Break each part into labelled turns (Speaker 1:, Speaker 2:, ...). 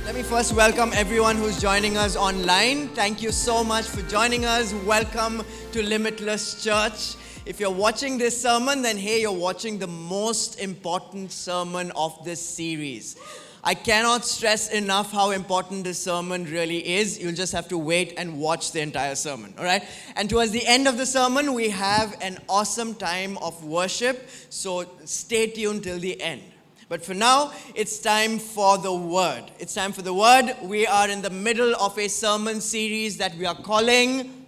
Speaker 1: Let me first welcome everyone who's joining us online. Thank you so much for joining us. Welcome to Limitless Church. If you're watching this sermon, then hey, you're watching the most important sermon of this series. I cannot stress enough how important this sermon really is. You'll just have to wait and watch the entire sermon, all right? And towards the end of the sermon, we have an awesome time of worship, so stay tuned till the end. But for now, it's time for the Word. It's time for the Word. We are in the middle of a sermon series that we are calling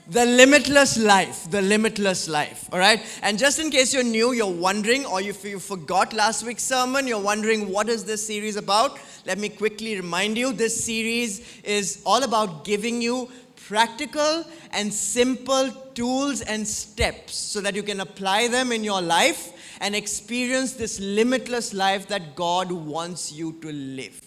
Speaker 1: The Limitless Life. The Limitless Life, all right? And just in case you're new, you're wondering, or if you forgot last week's sermon, you're wondering, what is this series about? Let me quickly remind you, this series is all about giving you practical and simple tools and steps so that you can apply them in your life and experience this limitless life that God wants you to live.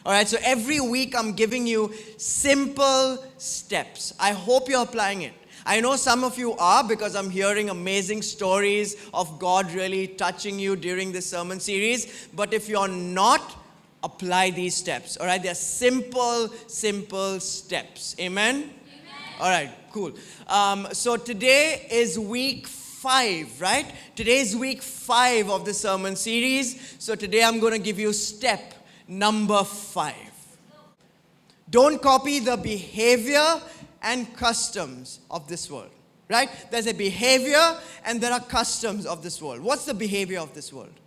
Speaker 1: All right, so every week I'm giving you simple steps. I hope you're applying it. I know some of you are, because I'm hearing amazing stories of God really touching you during this sermon series. But if you're not, apply these steps. All right, they're simple steps. Amen? All right, cool. So today is week 5, right? Today is week 5 of the sermon series. So today I'm going to give you step number 5. Don't copy the behavior and customs of this world, right? There's a behavior and there are customs of this world. What's the behavior of this world?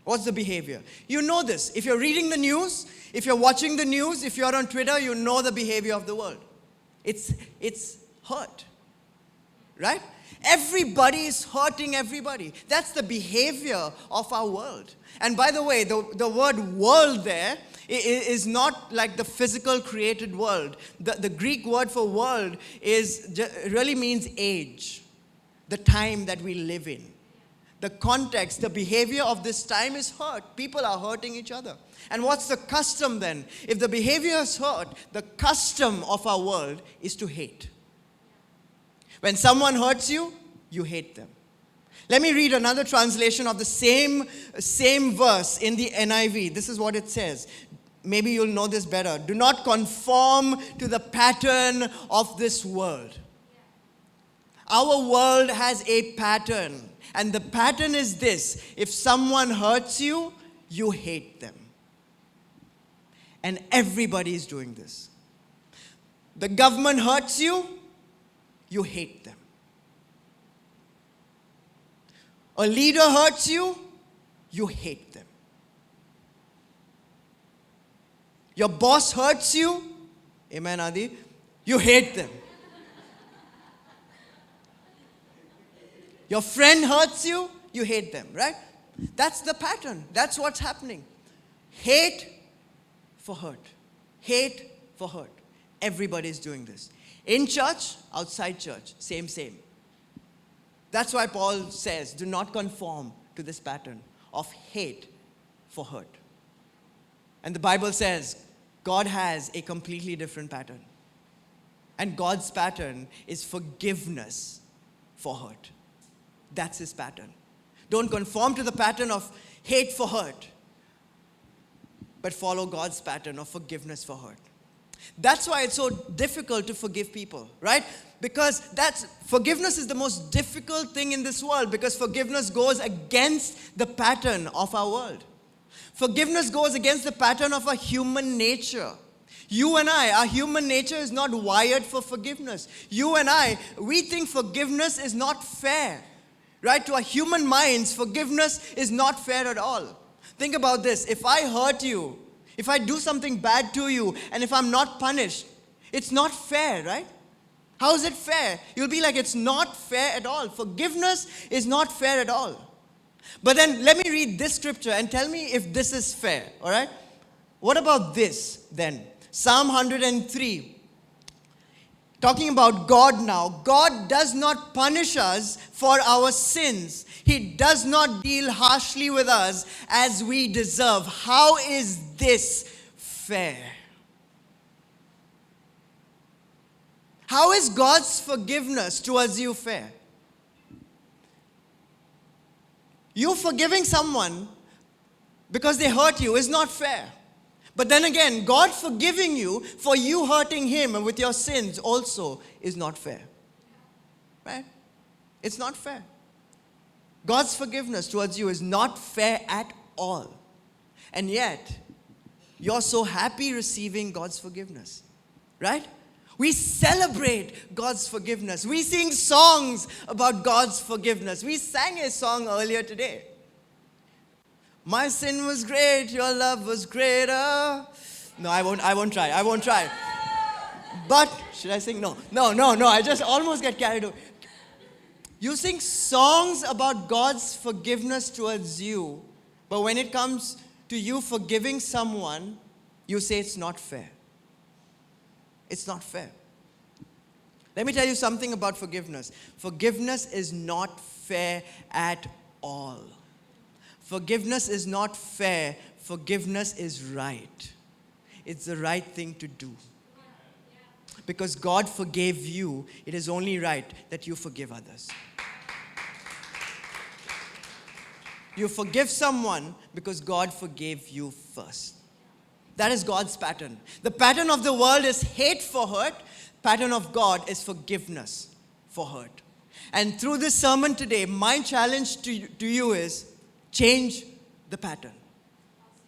Speaker 1: What's the behavior? You know this. If you're reading the news, if you're watching the news, if you're on Twitter, you know the behavior of the world. It's hurt, right? Everybody is hurting everybody. That's the behavior of our world. And by the way, the word world there is not like the physical created world. The Greek word for world really means age, the time that we live in. The context, the behavior of this time is hurt. People are hurting each other. And what's the custom then? If the behavior is hurt, the custom of our world is to hate. When someone hurts you, you hate them. Let me read another translation of the same verse in the NIV. This is what it says. Maybe you'll know this better. Do not conform to the pattern of this world. Our world has a pattern. And the pattern is this. If someone hurts you, you hate them. And everybody is doing this. The government hurts you, you hate them. A leader hurts you, you hate them. Your boss hurts you, amen, Adi, you hate them. Your friend hurts you, you hate them, right? That's the pattern. That's what's happening. Hate for hurt. Hate for hurt. Everybody's doing this. In church, outside church, same. That's why Paul says, do not conform to this pattern of hate for hurt. And the Bible says, God has a completely different pattern. And God's pattern is forgiveness for hurt. That's his pattern. Don't conform to the pattern of hate for hurt, but follow God's pattern of forgiveness for hurt. That's why it's so difficult to forgive people, right? Because forgiveness is the most difficult thing in this world, because forgiveness goes against the pattern of our world. Forgiveness goes against the pattern of our human nature. You and I, our human nature is not wired for forgiveness. You and I, we think forgiveness is not fair, right? To our human minds, forgiveness is not fair at all. Think about this. If I hurt you, if I do something bad to you, and if I'm not punished, it's not fair, right? How is it fair? You'll be like, it's not fair at all. Forgiveness is not fair at all. But then let me read this scripture and tell me if this is fair, all right? What about this then? Psalm 103. Talking about God now. God does not punish us for our sins. He does not deal harshly with us as we deserve. How is this fair? How is God's forgiveness towards you fair? You forgiving someone because they hurt you is not fair. But then again, God forgiving you for you hurting Him and with your sins also is not fair. Right? It's not fair. God's forgiveness towards you is not fair at all. And yet, you're so happy receiving God's forgiveness. Right? We celebrate God's forgiveness. We sing songs about God's forgiveness. We sang a song earlier today. My sin was great, your love was greater. No, I won't try. But, should I sing? No, I just almost get carried away. You sing songs about God's forgiveness towards you, but when it comes to you forgiving someone, you say it's not fair. It's not fair. Let me tell you something about forgiveness. Forgiveness is not fair at all. Forgiveness is not fair. Forgiveness is right. It's the right thing to do. Because God forgave you, it is only right that you forgive others. You forgive someone because God forgave you first. That is God's pattern. The pattern of the world is hate for hurt. Pattern of God is forgiveness for hurt. And through this sermon today, my challenge to you is change the pattern.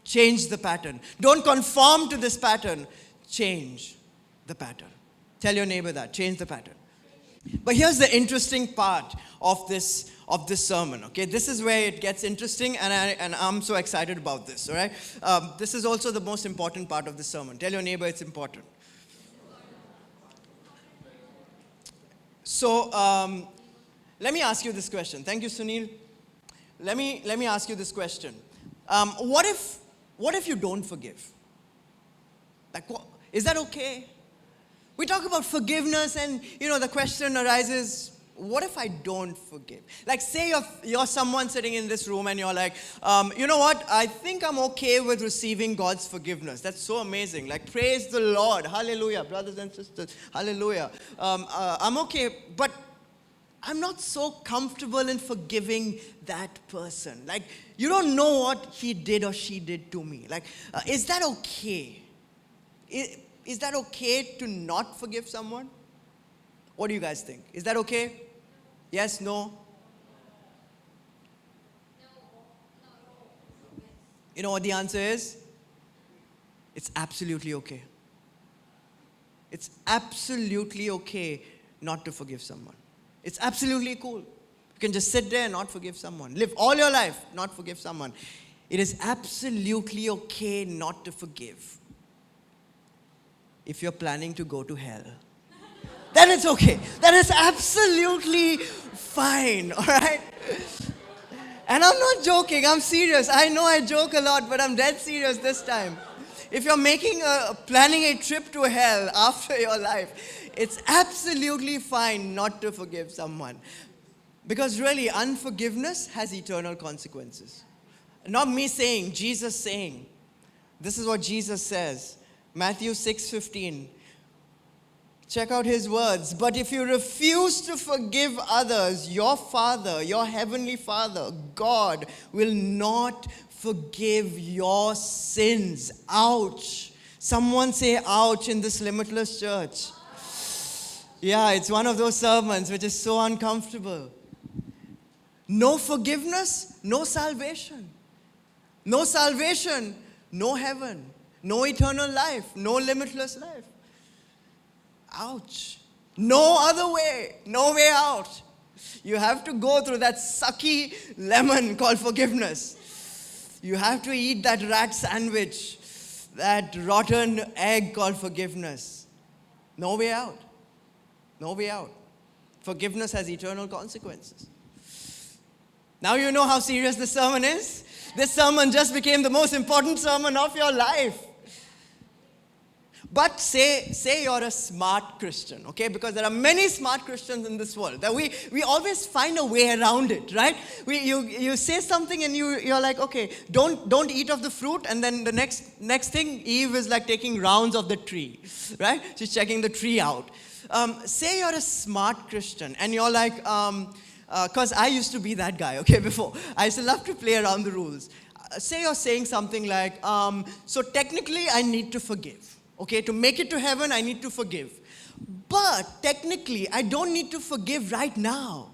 Speaker 1: Change the pattern. Don't conform to this pattern. Change the pattern. Tell your neighbor that. Change the pattern. But here's the interesting part of this sermon, okay? This is where it gets interesting, and I'm so excited about this, all right? This is also the most important part of the sermon. Tell your neighbor it's important. So, let me ask you this question. Thank you, Sunil. Let me ask you this question. What if you don't forgive? Like, is that okay? We talk about forgiveness, and the question arises, what if I don't forgive? Like, say you're someone sitting in this room and you're like, you know what? I think I'm okay with receiving God's forgiveness. That's so amazing. Like, praise the Lord. Hallelujah. Brothers and sisters. Hallelujah. I'm okay, but I'm not so comfortable in forgiving that person. Like, you don't know what he did or she did to me. Like, is that okay? Is that okay to not forgive someone? What do you guys think? Is that okay? Yes, no? You know what the answer is? It's absolutely okay. It's absolutely okay not to forgive someone. It's absolutely cool. You can just sit there and not forgive someone. Live all your life, not forgive someone. It is absolutely okay not to forgive. If you're planning to go to hell, then it's okay. That is absolutely fine, all right? And I'm not joking, I'm serious. I know I joke a lot, but I'm dead serious this time. If you're planning a trip to hell after your life, it's absolutely fine not to forgive someone. Because really, unforgiveness has eternal consequences. Not me saying, Jesus saying. This is what Jesus says. Matthew 6:15. Check out his words. But if you refuse to forgive others, your Father, your Heavenly Father, God, will not forgive your sins. Ouch. Someone say ouch in this Limitless church. Yeah, it's one of those sermons which is so uncomfortable. No forgiveness, no salvation. No salvation, no heaven. No eternal life, no limitless life. Ouch. No other way, no way out. You have to go through that sucky lemon called forgiveness. You have to eat that rat sandwich, that rotten egg called forgiveness. No way out. No way out. Forgiveness has eternal consequences. Now you know how serious this sermon is. This sermon just became the most important sermon of your life. But say you're a smart Christian, okay? Because there are many smart Christians in this world. That we always find a way around it, right? You say something and you're like, okay, don't eat of the fruit, and then the next thing, Eve is like taking rounds of the tree, right? She's checking the tree out. Say you're a smart Christian and you're like, because I used to be that guy, okay, before. I used to love to play around the rules. say you're saying something like, so technically I need to forgive. Okay, to make it to heaven, I need to forgive. But technically, I don't need to forgive right now.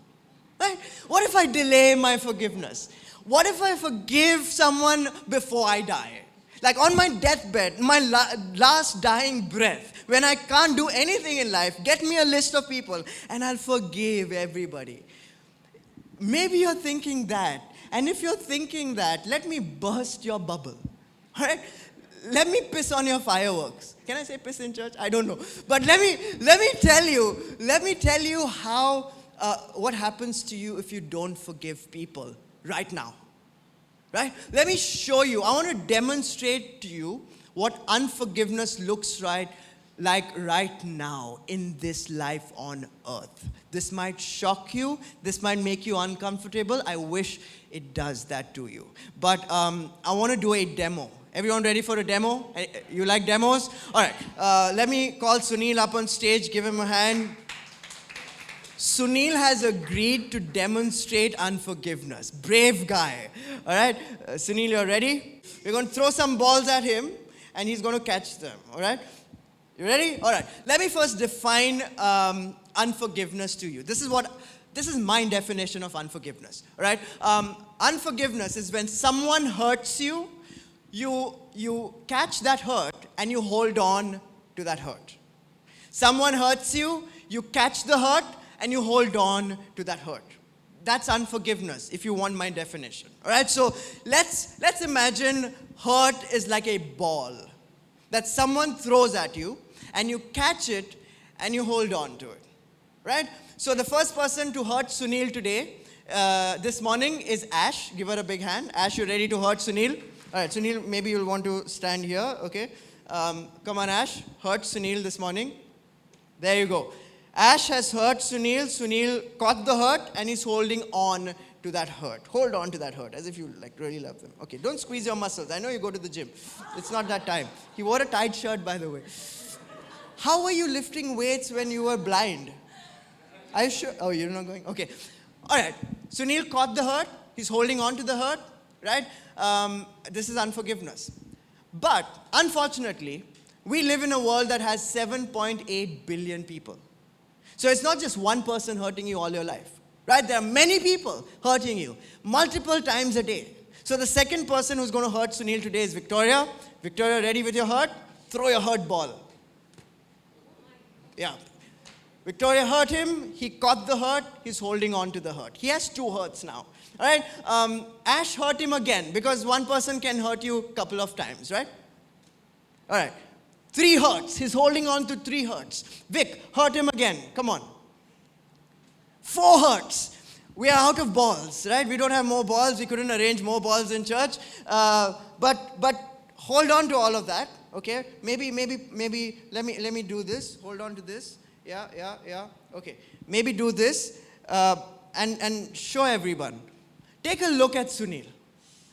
Speaker 1: Right? What if I delay my forgiveness? What if I forgive someone before I die? Like on my deathbed, my last dying breath, when I can't do anything in life, get me a list of people and I'll forgive everybody. Maybe you're thinking that. And if you're thinking that, let me burst your bubble. All right? Let me piss on your fireworks. Can I say piss in church? I don't know. But let me tell you how what happens to you if you don't forgive people right now. Right? Let me show you. I want to demonstrate to you what unforgiveness looks like right now in this life on earth. This might shock you. This might make you uncomfortable. I wish it does that to you. But I want to do a demo. Everyone ready for a demo? You like demos? All right. Let me call Sunil up on stage. Give him a hand. Sunil has agreed to demonstrate unforgiveness. Brave guy. All right? Sunil, you're ready? We're going to throw some balls at him, and he's going to catch them. All right? You ready? All right. Let me first define unforgiveness to you. This is my definition of unforgiveness. All right? Unforgiveness is when someone hurts you, you catch that hurt, and you hold on to that hurt. Someone hurts you, you catch the hurt, and you hold on to that hurt. That's unforgiveness, if you want my definition. All right, so let's imagine hurt is like a ball that someone throws at you, and you catch it, and you hold on to it. Right? So the first person to hurt Sunil today, this morning, is Ash. Give her a big hand. Ash, you ready to hurt Sunil? All right, Sunil, maybe you'll want to stand here, okay? Come on, Ash. Hurt Sunil this morning. There you go. Ash has hurt Sunil. Sunil caught the hurt and he's holding on to that hurt. Hold on to that hurt as if you really love them. Okay, don't squeeze your muscles. I know you go to the gym. It's not that time. He wore a tight shirt, by the way. How were you lifting weights when you were blind? Are you sure? Oh, you're not going? Okay. All right. Sunil caught the hurt. He's holding on to the hurt, right? This is unforgiveness. But unfortunately, we live in a world that has 7.8 billion people. So it's not just one person hurting you all your life, right? There are many people hurting you multiple times a day. So the second person who's going to hurt Sunil today is Victoria. Victoria, ready with your hurt? Throw your hurt ball. Yeah. Victoria hurt him. He caught the hurt. He's holding on to the hurt. He has two hurts now. All right? Ash hurt him again because one person can hurt you a couple of times, right? All right. 3 hurts. He's holding on to 3 hurts. Vic, hurt him again. Come on. 4 hurts. We are out of balls, right? We don't have more balls. We couldn't arrange more balls in church. But hold on to all of that, okay? Maybe let me do this. Hold on to this. Yeah. Okay. Maybe do this and show everyone. Take a look at Sunil.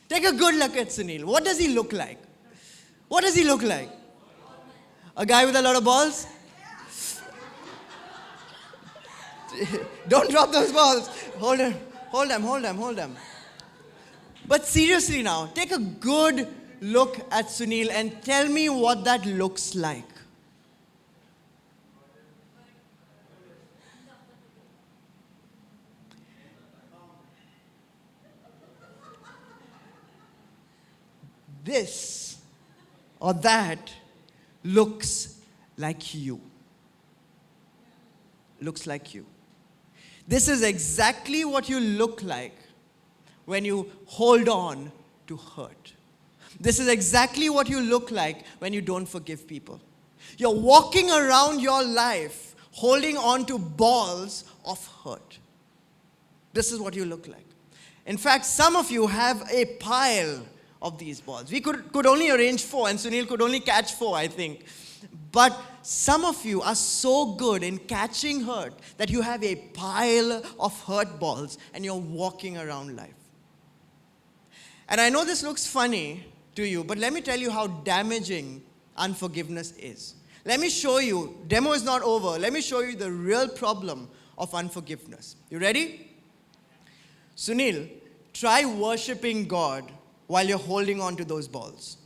Speaker 1: Take a good look at Sunil. What does he look like? What does he look like? A guy with a lot of balls? Don't drop those balls. Hold them. But seriously now, take a good look at Sunil and tell me what that looks like. This or that looks like you. Looks like you. This is exactly what you look like when you hold on to hurt. This is exactly what you look like when you don't forgive people. You're walking around your life holding on to balls of hurt. This is what you look like. In fact, some of you have a pile of these balls. We could only arrange 4, and Sunil could only catch 4, I think. But some of you are so good in catching hurt that you have a pile of hurt balls and you're walking around life. And I know this looks funny to you, but let me tell you how damaging unforgiveness is. Let me show you, demo is not over. Let me show you the real problem of unforgiveness. You ready? Sunil, try worshiping God while you're holding on to those balls?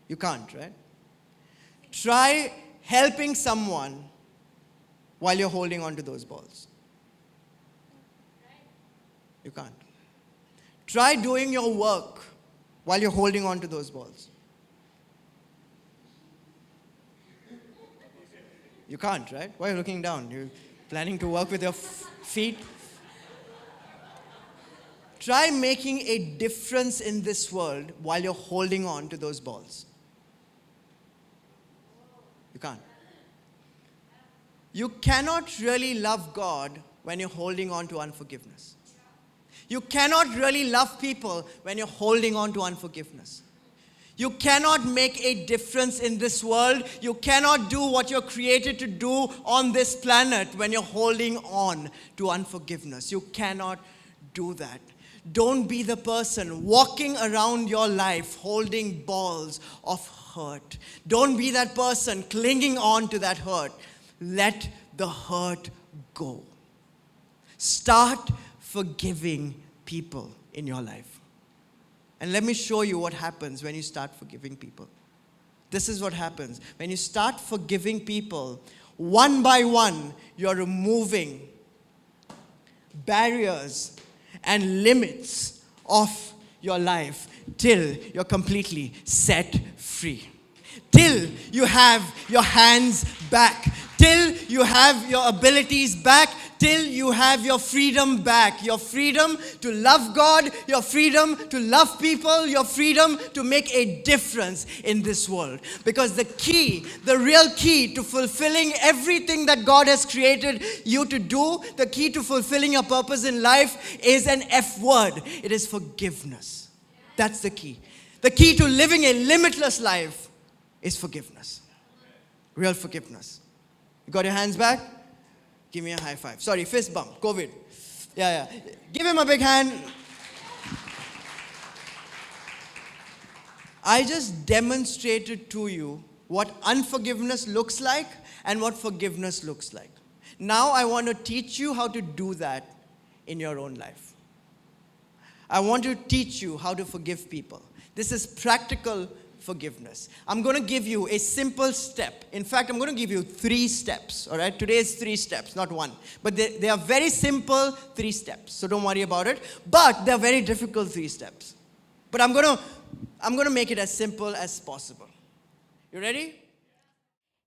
Speaker 1: You can't, right? Try helping someone while you're holding on to those balls. You can't. Try doing your work while you're holding on to those balls. You can't, right? Why are you looking down? You're planning to work with your feet? Try making a difference in this world while you're holding on to those balls. You can't. You cannot really love God when you're holding on to unforgiveness. You cannot really love people when you're holding on to unforgiveness. You cannot make a difference in this world. You cannot do what you're created to do on this planet when you're holding on to unforgiveness. You cannot do that. Don't be the person walking around your life holding balls of hurt. Don't be that person clinging on to that hurt. Let the hurt go. Start forgiving people in your life. And let me show you what happens when you start forgiving people. This is what happens. When you start forgiving people, one by one, you're removing barriers and limits of your life till you're completely set free. Till you have your hands back. Till you have your abilities back. Till you have your freedom back. Your freedom to love God. Your freedom to love people. Your freedom to make a difference in this world. Because the key, the real key to fulfilling everything that God has created you to do, the key to fulfilling your purpose in life is an F word. It is forgiveness. That's the key. The key to living a limitless life is forgiveness. Real forgiveness. You got your hands back? Give me a high five. Sorry, fist bump. COVID. Yeah. Give him a big hand. I just demonstrated to you what unforgiveness looks like and what forgiveness looks like. Now I want to teach you how to do that in your own life. I want to teach you how to forgive people. This is practical forgiveness. I'm going to give you a simple step. In fact, I'm going to give you 3 steps. All right? Today is 3 steps, not 1. But they are very simple 3 steps. So don't worry about it. But they're very difficult 3 steps. But I'm going to make it as simple as possible. You ready?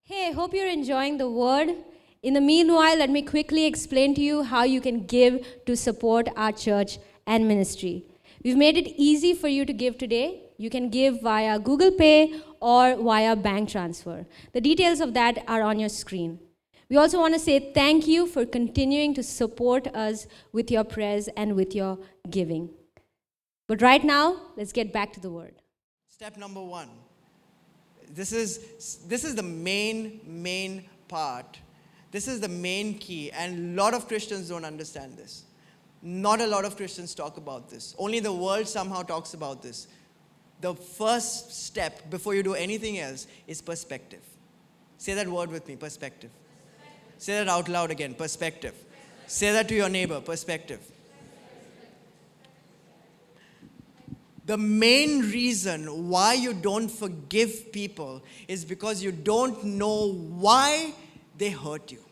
Speaker 2: Hey, I hope you're enjoying the word. In the meanwhile, let me quickly explain to you how you can give to support our church and ministry. We've made it easy for you to give today. You can give via Google Pay or via bank transfer. The details of that are on your screen. We also want to say thank you for continuing to support us with your prayers and with your giving. But right now, let's get back to the word.
Speaker 1: Step number 1. This is the main part. This is the main key, and a lot of Christians don't understand this. Not a lot of Christians talk about this. Only the world somehow talks about this. The first step before you do anything else is perspective. Say that word with me, perspective. Say that out loud again, perspective. Say that to your neighbor, perspective. The main reason why you don't forgive people is because you don't know why they hurt you.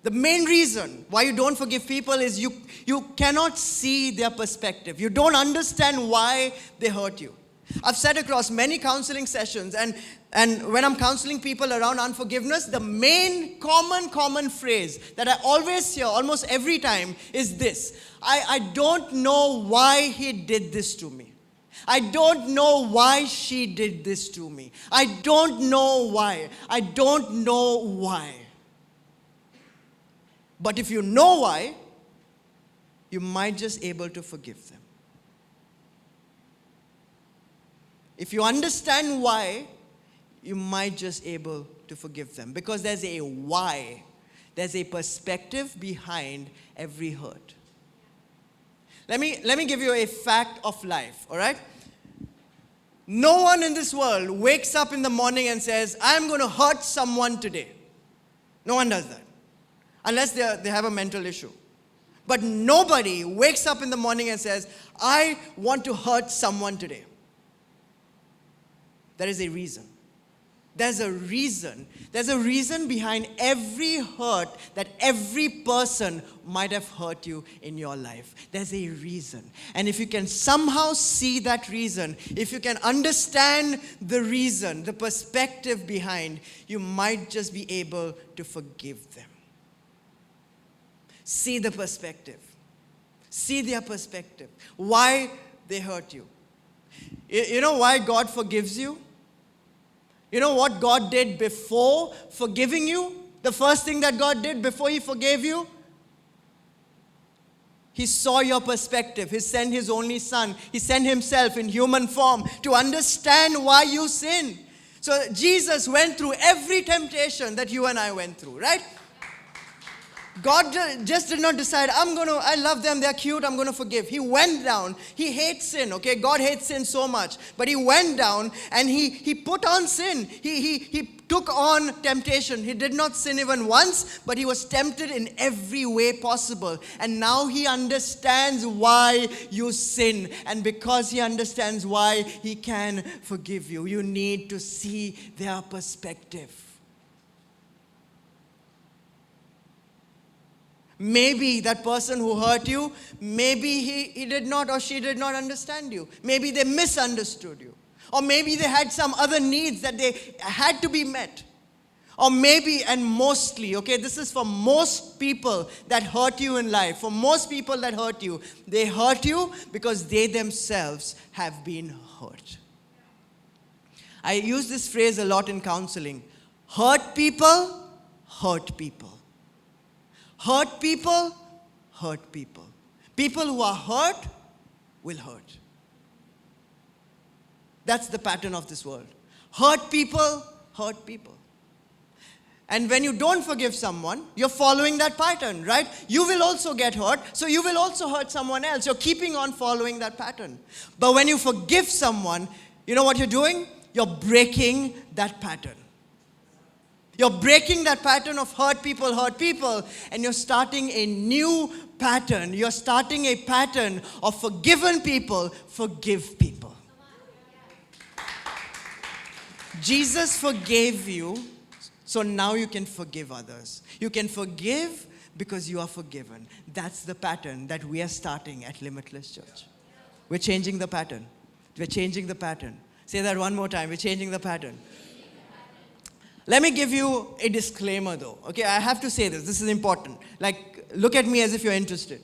Speaker 1: The main reason why you don't forgive people is you cannot see their perspective. You don't understand why they hurt you. I've sat across many counseling sessions, and when I'm counseling people around unforgiveness, the main common phrase that I always hear almost every time is this: I don't know why he did this to me. I don't know why she did this to me. I don't know why. I don't know why. But if you know why, you might just able to forgive them. If you understand why, you might just able to forgive them. Because there's a why. There's a perspective behind every hurt. Let me give you a fact of life, all right? No one in this world wakes up in the morning and says, I'm going to hurt someone today. No one does that. Unless they have a mental issue. But nobody wakes up in the morning and says, I want to hurt someone today. There is a reason. There's a reason. There's a reason behind every hurt that every person might have hurt you in your life. There's a reason. And if you can somehow see that reason, if you can understand the reason, the perspective behind, you might just be able to forgive them. See the perspective. See their perspective. Why they hurt you. You know why God forgives you? You know what God did before forgiving you? The first thing that God did before He forgave you? He saw your perspective. He sent His only Son. He sent Himself in human form to understand why you sin. So Jesus went through every temptation that you and I went through, right? God just did not decide, I love them, they're cute, I'm going to forgive. He went down. He hates sin, okay? God hates sin so much. But He went down and He put on sin. He took on temptation. He did not sin even once, but He was tempted in every way possible. And now He understands why you sin. And because He understands why, He can forgive you. You need to see their perspective. Maybe that person who hurt you, maybe he did not or she did not understand you. Maybe they misunderstood you. Or maybe they had some other needs that they had to be met. Or maybe, and mostly, okay, this is for most people that hurt you in life. For most people that hurt you, they hurt you because they themselves have been hurt. I use this phrase a lot in counseling. Hurt people, hurt people. Hurt people, hurt people. People who are hurt will hurt. That's the pattern of this world. Hurt people, hurt people. And when you don't forgive someone, you're following that pattern, right? You will also get hurt, so you will also hurt someone else. You're keeping on following that pattern. But when you forgive someone, you know what you're doing? You're breaking that pattern. You're breaking that pattern of hurt people, and you're starting a new pattern. You're starting a pattern of forgiven people, forgive people. Jesus forgave you, so now you can forgive others. You can forgive because you are forgiven. That's the pattern that we are starting at Limitless Church. We're changing the pattern. We're changing the pattern. Say that one more time. We're changing the pattern. Let me give you a disclaimer though. Okay, I have to say this. This is important. Like, look at me as if you're interested.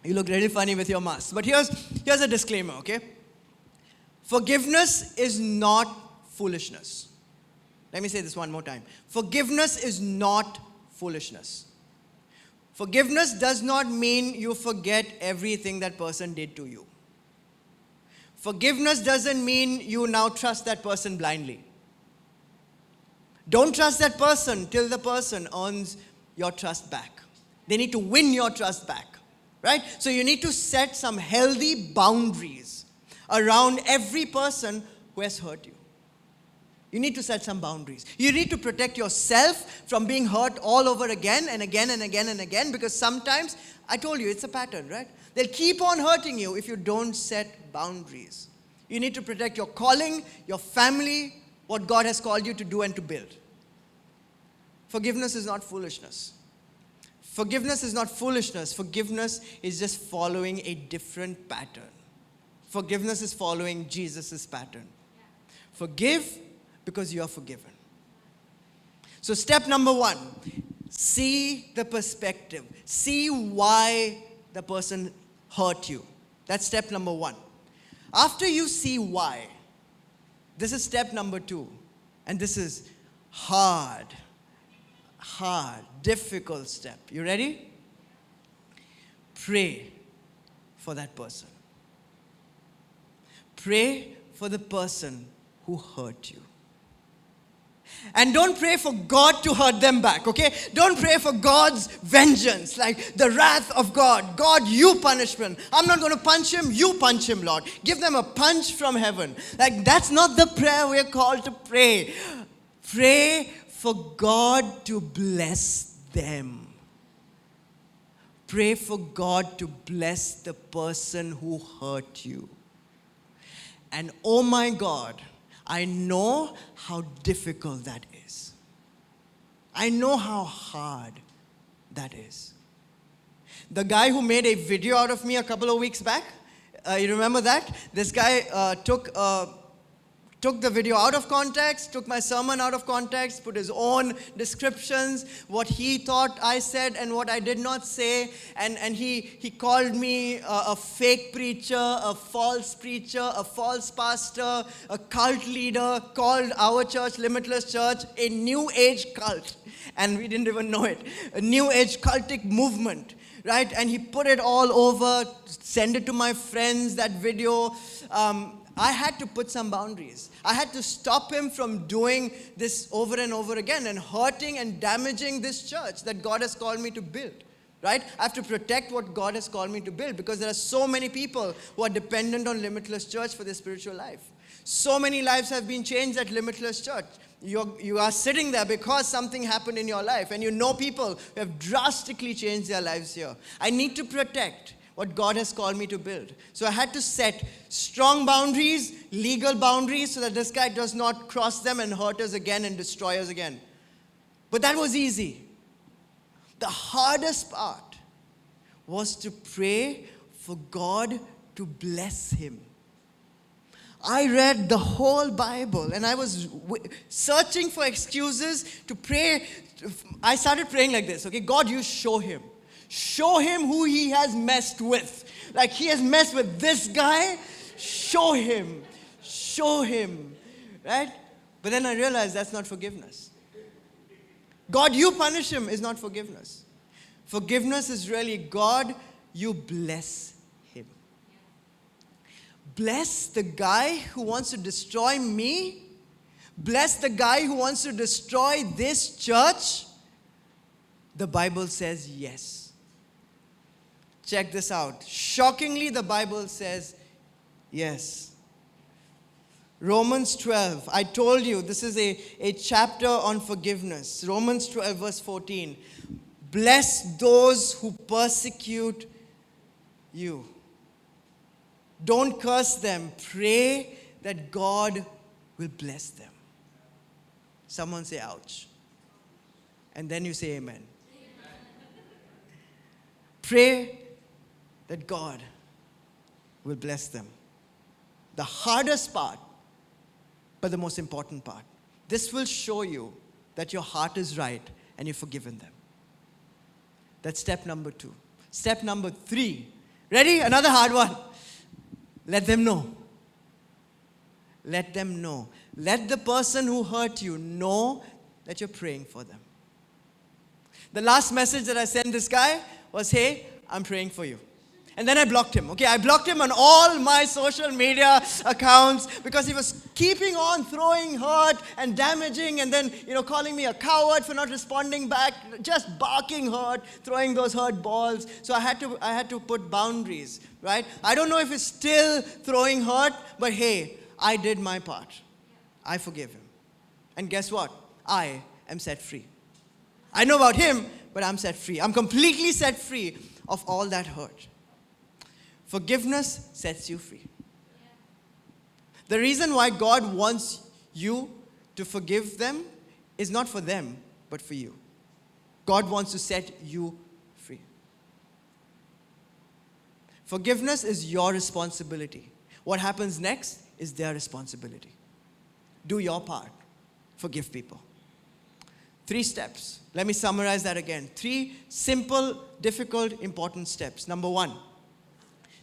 Speaker 1: You look really funny with your mask. But here's a disclaimer, okay? Forgiveness is not foolishness. Let me say this one more time. Forgiveness is not foolishness. Forgiveness does not mean you forget everything that person did to you. Forgiveness doesn't mean you now trust that person blindly. Don't trust that person till the person earns your trust back. They need to win your trust back, right? So you need to set some healthy boundaries around every person who has hurt you. You need to set some boundaries. You need to protect yourself from being hurt all over again and again and again and again, because sometimes, I told you, it's a pattern, right? They'll keep on hurting you if you don't set boundaries. You need to protect your calling, your family, what God has called you to do and to build. Forgiveness is not foolishness. Forgiveness is not foolishness. Forgiveness is just following a different pattern. Forgiveness is following Jesus' pattern. Forgive because you are forgiven. So step number 1, see the perspective. See why the person hurt you. That's step number 1. After you see why, this is step number 2. And this is hard, difficult step. You ready? Pray for that person. Pray for the person who hurt you. And don't pray for God to hurt them back, okay? Don't pray for God's vengeance, like the wrath of God. God, you punishment. I'm not going to punch him, you punch him, Lord. Give them a punch from heaven. Like, that's not the prayer we're called to pray. Pray for God to bless them. pray for God to bless the person who hurt you. And oh my God, I know how difficult that is. I know how hard that is. The guy who made a video out of me a couple of weeks back, you remember that? This guy took the video out of context, took my sermon out of context, put his own descriptions, what he thought I said and what I did not say, and he called me a fake preacher, a false pastor, a cult leader, called our church, Limitless Church, a new age cult, and we didn't even know it, a new age cultic movement, right? And he put it all over, send it to my friends, that video. I had to put some boundaries. I had to stop him from doing this over and over again and hurting and damaging this church that God has called me to build, right? I have to protect what God has called me to build because there are so many people who are dependent on Limitless Church for their spiritual life. So many lives have been changed at Limitless Church. You are sitting there because something happened in your life and you know people who have drastically changed their lives here. I need to protect what God has called me to build. So I had to set strong boundaries, legal boundaries, so that this guy does not cross them and hurt us again and destroy us again. But that was easy. The hardest part was to pray for God to bless him. I read the whole Bible and I was searching for excuses to pray. I started praying like this, okay, God, you show him. Show him who he has messed with. Like he has messed with this guy. Show him. Show him. Right? But then I realized that's not forgiveness. God, you punish him is not forgiveness. Forgiveness is really, God, you bless him. Bless the guy who wants to destroy me. Bless the guy who wants to destroy this church. The Bible says yes. Check this out. Shockingly, the Bible says yes. Romans 12. I told you this is a chapter on forgiveness. Romans 12 verse 14. Bless those who persecute you. Don't curse them. Pray that God will bless them. Someone say ouch. And then you say amen. Pray that God will bless them. The hardest part, but the most important part. This will show you that your heart is right and you've forgiven them. That's step number 2. Step number 3. Ready? Another hard one. Let them know. Let them know. Let the person who hurt you know that you're praying for them. The last message that I sent this guy was, hey, I'm praying for you. And then I blocked him. Okay, I blocked him on all my social media accounts because he was keeping on throwing hurt and damaging and then, calling me a coward for not responding back, just barking hurt, throwing those hurt balls. So I had to put boundaries, right? I don't know if he's still throwing hurt, but hey, I did my part. I forgive him. And guess what? I am set free. I know about him, but I'm set free. I'm completely set free of all that hurt. Forgiveness sets you free. The reason why God wants you to forgive them is not for them, but for you. God wants to set you free. Forgiveness is your responsibility. What happens next is their responsibility. Do your part. Forgive people. 3 steps. Let me summarize that again. 3 simple, difficult, important steps. Number 1.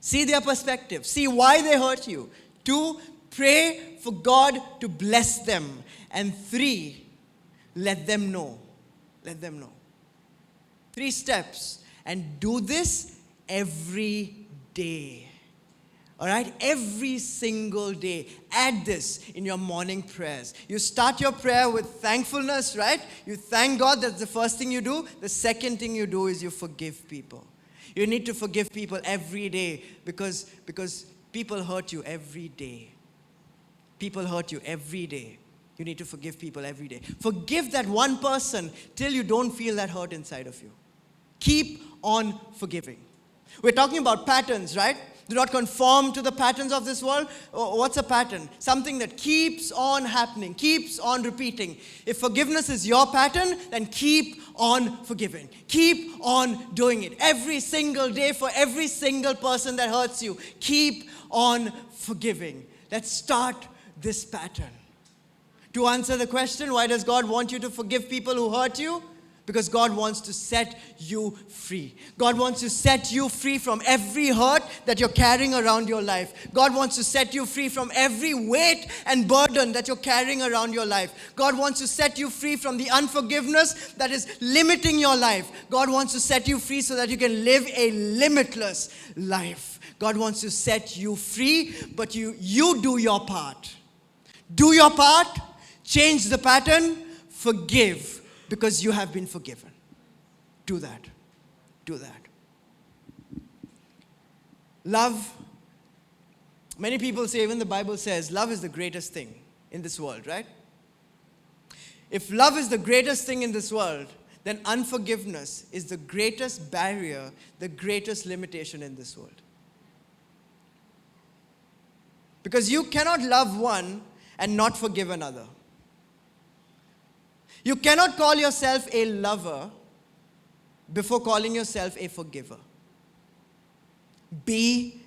Speaker 1: See their perspective. See why they hurt you. 2, pray for God to bless them. And 3, let them know. Let them know. 3 steps. And do this every day. All right? Every single day. Add this in your morning prayers. You start your prayer with thankfulness, right? You thank God. That's the first thing you do. The second thing you do is you forgive people. You need to forgive people every day because people hurt you every day. People hurt you every day. You need to forgive people every day. Forgive that one person till you don't feel that hurt inside of you. Keep on forgiving. We're talking about patterns, right? Do not conform to the patterns of this world. What's a pattern? Something that keeps on happening, keeps on repeating. If forgiveness is your pattern, then keep on forgiving. Keep on doing it. Every single day for every single person that hurts you. Keep on forgiving. Let's start this pattern. To answer the question, why does God want you to forgive people who hurt you? Because God wants to set you free. God wants to set you free from every hurt that you're carrying around your life. God wants to set you free from every weight and burden that you're carrying around your life. God wants to set you free from the unforgiveness that is limiting your life. God wants to set you free so that you can live a limitless life. God wants to set you free, but you do your part. Do your part, change the pattern, forgive. Because you have been forgiven. Do that. Do that. Love. Many people say, even the Bible says, love is the greatest thing in this world, right? If love is the greatest thing in this world, then unforgiveness is the greatest barrier, the greatest limitation in this world. Because you cannot love one and not forgive another. You cannot call yourself a lover before calling yourself a forgiver. Be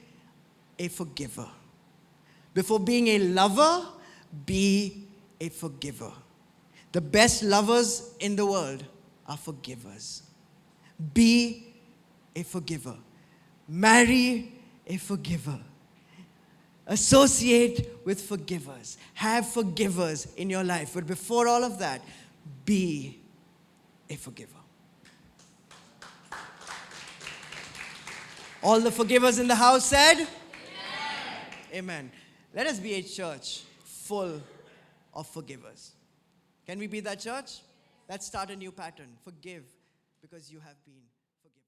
Speaker 1: a forgiver. Before being a lover, be a forgiver. The best lovers in the world are forgivers. Be a forgiver. Marry a forgiver. Associate with forgivers. Have forgivers in your life. But before all of that, be a forgiver. All the forgivers in the house said? Amen. Amen. Let us be a church full of forgivers. Can we be that church? Let's start a new pattern. Forgive because you have been forgiven.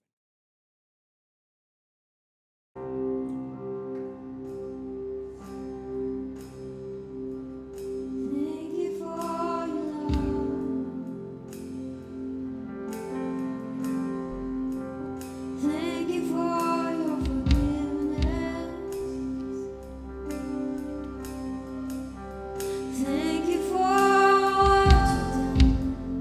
Speaker 3: Thank you for your love. Thank you for your forgiveness. Thank you for what you've done.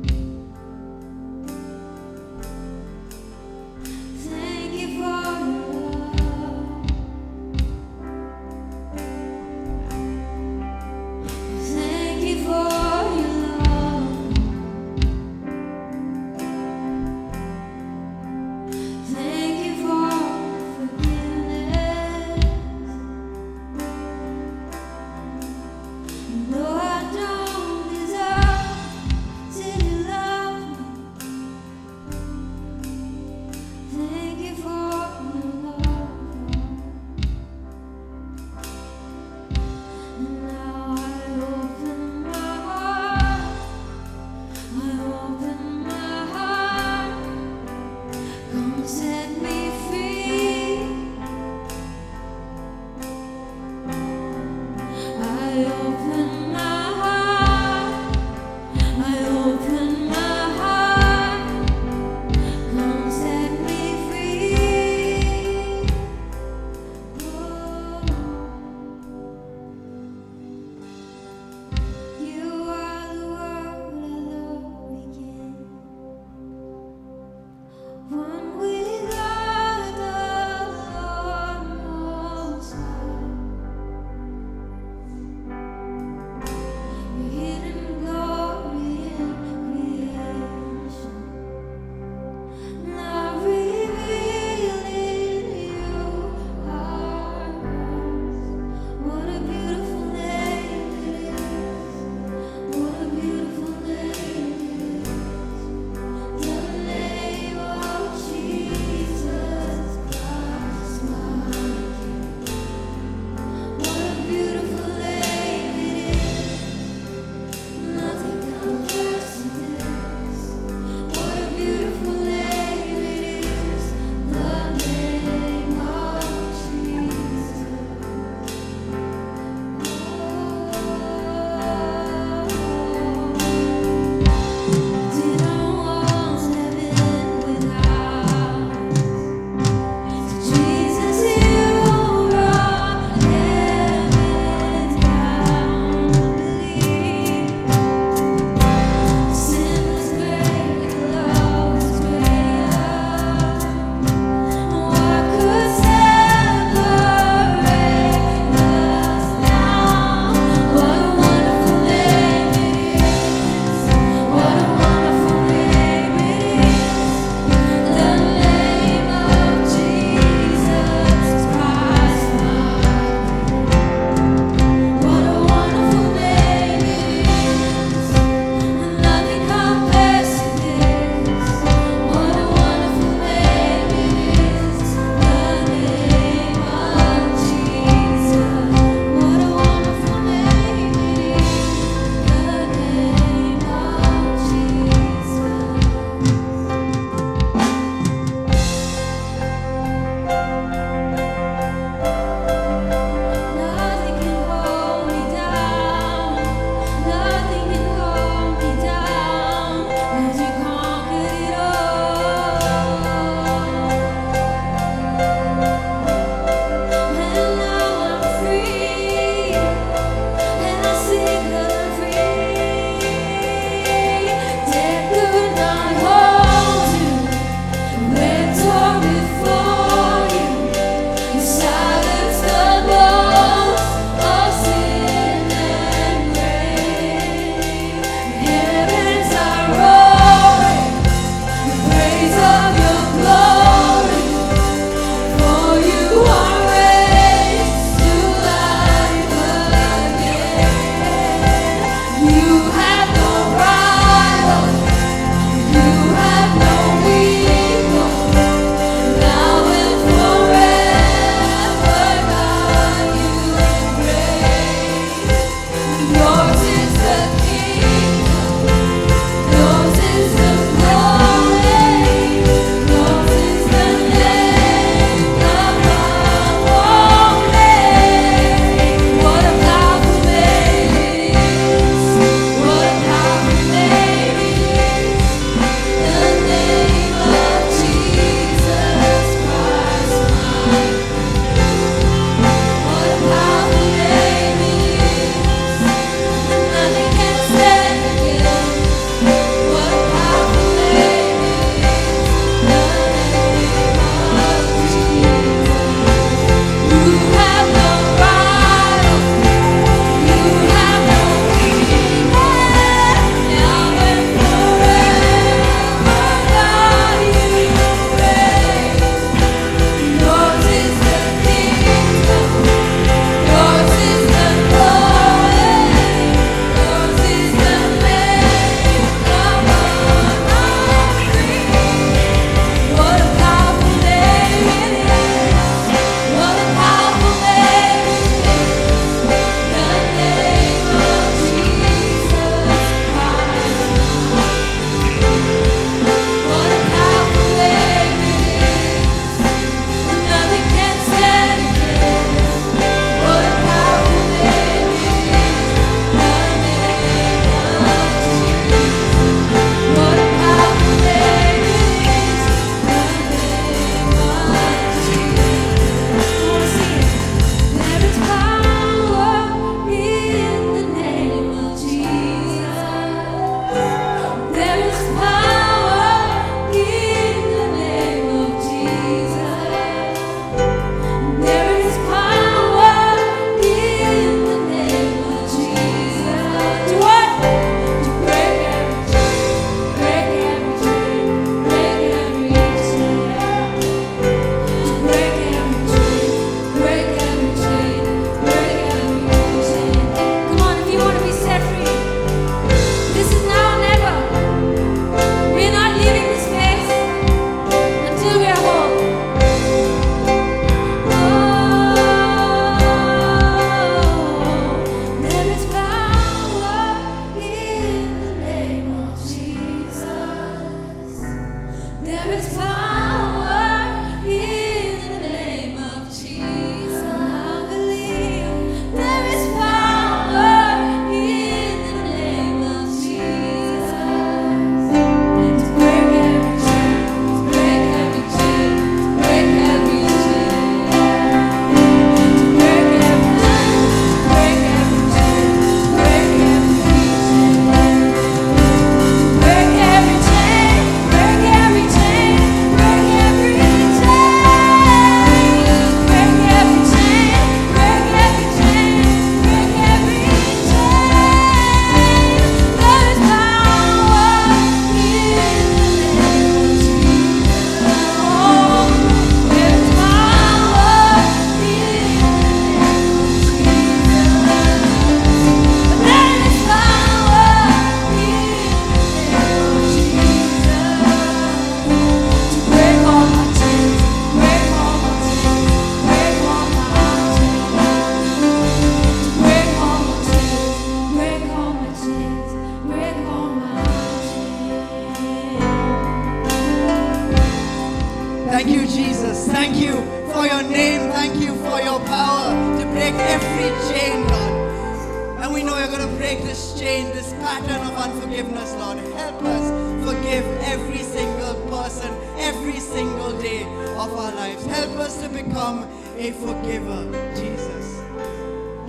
Speaker 1: we know you're going to break this chain, this pattern of unforgiveness, Lord. Help us forgive every single person, every single day of our lives. Help us to become a forgiver, Jesus.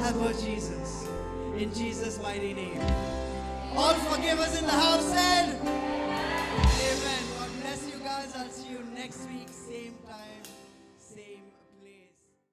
Speaker 1: Help us, Jesus. In Jesus' mighty name. All forgivers in the house said, Amen. God bless you guys. I'll see you next week, same time, same